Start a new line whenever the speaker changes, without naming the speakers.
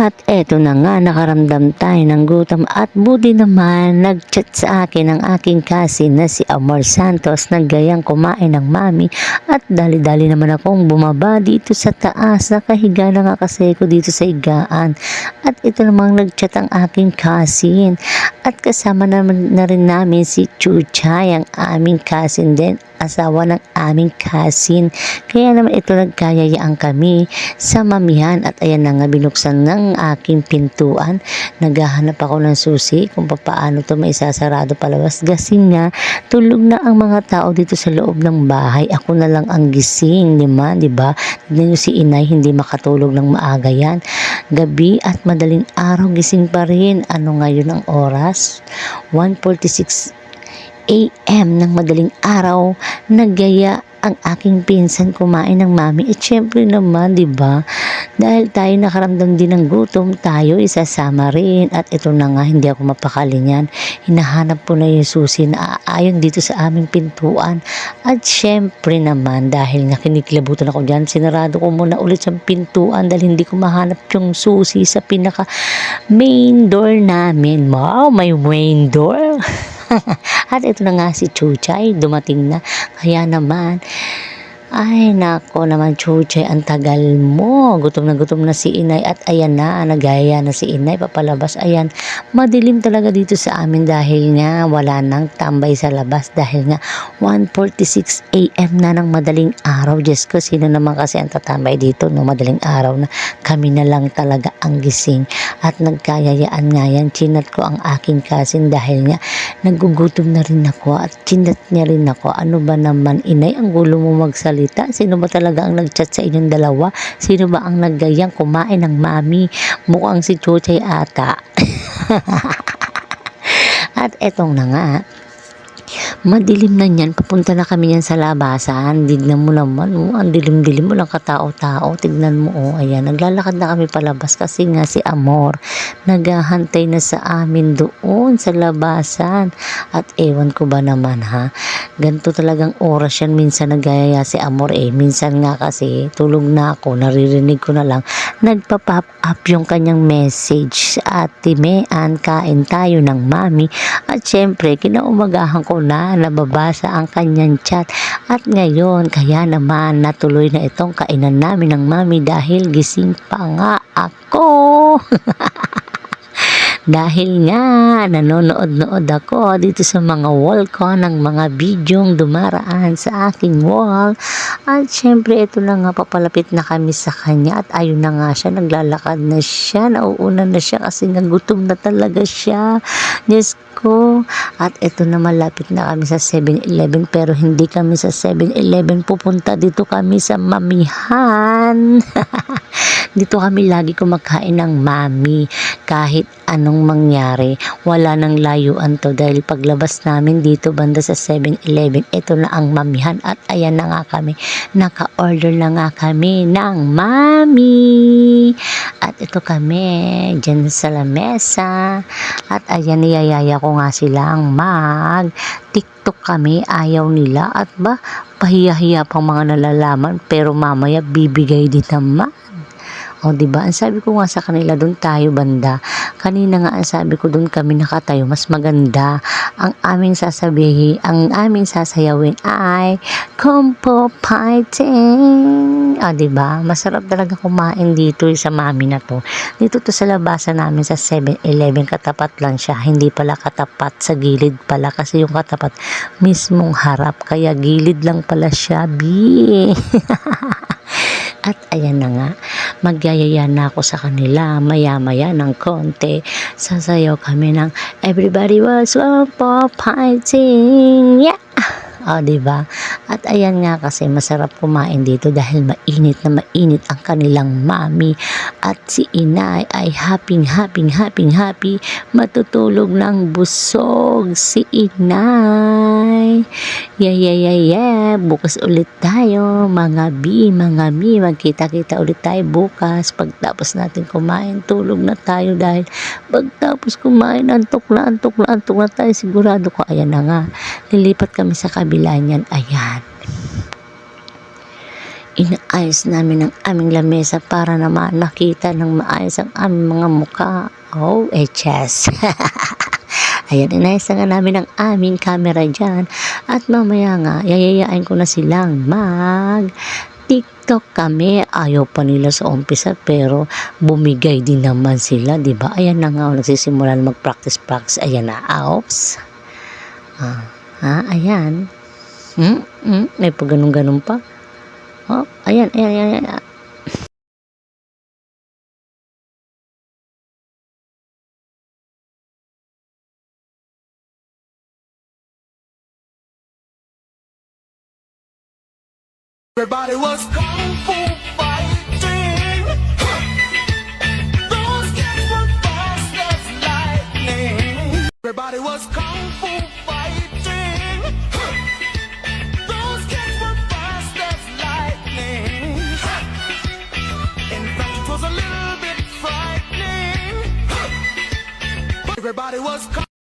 At eto na nga, nakaramdam tayo ng gutom at buti naman nag-chat sa akin ang aking cousin na si Amor Santos, naggayang kumain ng mami at dali-dali naman akong bumaba dito sa taas. Nakahiga na nga kasi ko dito sa higaan at ito namang nag-chat ang aking cousin at kasama naman na rin namin si Chuchay, ang aming cousin din, asawa ng aming cousin. Kaya naman ito nagkayayaan kami sa mamihan at ayan na nga, binuksan ng aking pintuan. Naghahanap ako ng susi kung paano to maisasarado palabas kasi nga tulog na ang mga tao dito sa loob ng bahay. Ako na lang ang gising, di ba? Tignan nyo si inay, hindi makatulog ng maaga yan. Gabi at madaling araw gising pa rin. Ano ngayon ang oras? 1:46 AM ng madaling araw, naggaya ang aking pinsan kumain ng mami. Syempre naman, di ba? Dahil tayo nakaramdam din ng gutom, tayo isasama rin. At ito na nga, hindi ako mapakali niyan. Hinahanap po na yung susi na aayon dito sa aming pintuan. At syempre naman, dahil nga kinikilabutan ako dyan, sinarado ko muna ulit sa pintuan dahil hindi ko mahanap yung susi sa pinaka main door namin. Wow, may main door. At ito na nga si Chuchay, dumating na. Kaya naman, ay nako naman Chuchay, ang tagal mo. Gutom na si inay at ayan na, nagaya na si inay papalabas. Ayan, madilim talaga dito sa amin dahil nga wala nang tambay sa labas dahil nga 1:46 AM na ng madaling araw. Diyos ko, sino naman kasi ang tatambay dito no madaling araw na kami na lang talaga ang gising. At nagkayayaan nga yan, chinat ko ang aking cousin dahil nga nagugutom na rin ako at chinat niya rin ako. Ano ba naman inay, ang gulo mo magsalita. Sino ba talaga ang nag-chat sa inyong dalawa? Sino ba ang naggayang kumain ng mami? Mukhang si Chuchay ata. At etong na nga, madilim na niyan, papunta na kami yan sa labasan. Tignan mo naman, ang dilim-dilim mo lang katao-tao. Tignan mo, ayan, naglalakad na kami palabas kasi nga si Amor naghahantay na sa amin doon sa labasan. At ewan ko ba naman ha, ganito talagang oras yan, minsan nagayaya si Amor minsan nga kasi tulog na ako, naririnig ko na lang, nagpa-pop up yung kanyang message, Ate Mean, kain tayo ng mami. At syempre, kinaumagahan ko na nababasa ang kanyang chat. At ngayon, kaya naman natuloy na itong kainan namin ng mami dahil gising pa nga ako. Dahil nga nanonood-nood ako dito sa mga wall ko ng mga bidyong dumaraan sa aking wall. At syempre ito na nga, papalapit na kami sa kanya at ayun na nga siya, naglalakad na siya, nauuna na siya kasi nga gutom na talaga siya. Diyos ko. At ito na, malapit na kami sa 7-Eleven pero hindi kami sa 7-Eleven pupunta, dito kami sa mamihan. Dito kami lagi kumakain ng mami. Kahit anong mangyari, wala nang layuan to dahil paglabas namin dito banda sa 7-Eleven, ito na ang mamihan. At ayan na nga kami, naka-order na nga kami ng mami. At ito kami, dyan sa lamesa. At ayan, niyayaya ko nga silang TikTok kami, ayaw nila. At ba, pahiya-hiya pang mga nalalaman pero mamaya bibigay din naman. O diba, ang sabi ko nga sa kanila, doon tayo banda. Kanina nga ang sabi ko, doon kami nakatayo, mas maganda. Ang aming sasayawin ay Kumpo Fighting. O diba, masarap talaga kumain dito sa mami na to. Dito to sa labasan namin sa 7-Eleven, katapat lang siya. Hindi pala katapat, sa gilid pala. Kasi yung katapat, mismong harap. Kaya gilid lang pala siya, bi. At ayan na nga, magyayaya na ako sa kanila, maya-maya ng konti, sasayaw kami ng Everybody Was Kumpo Fighting, yeah! O diba? At ayan nga, kasi masarap kumain dito dahil mainit na mainit ang kanilang mami. At si inay ay happy, matutulog ng busog si inay. Yeah. Bukas ulit tayo, mga mi, magkita-kita ulit tayo bukas. Pagtapos natin kumain, tulog na tayo dahil pagtapos kumain, antok na tayo. Sigurado ko, ayan na nga, lilipat kami sa kabila niyan. Ayan. Inaayos namin ang aming lamesa para naman makita ng maayos ang aming mga mukha. Oh, chess. Ayan, inayos na nga namin ang aming camera dyan. At mamaya nga, yayayain ko na silang TikTok kami. Ayaw pa nila sa umpisa pero bumigay din naman sila, di ba? Ayan na nga, nagsisimula na mag-practice. Ayan na, ops. Ayan. May pa ganun pa. Oh, ayan.
Everybody was kung fu fighting. Those kids were fast as lightning. Everybody was kung fu fighting. Those kids were fast as lightning. In fact, it was a little bit frightening. Everybody was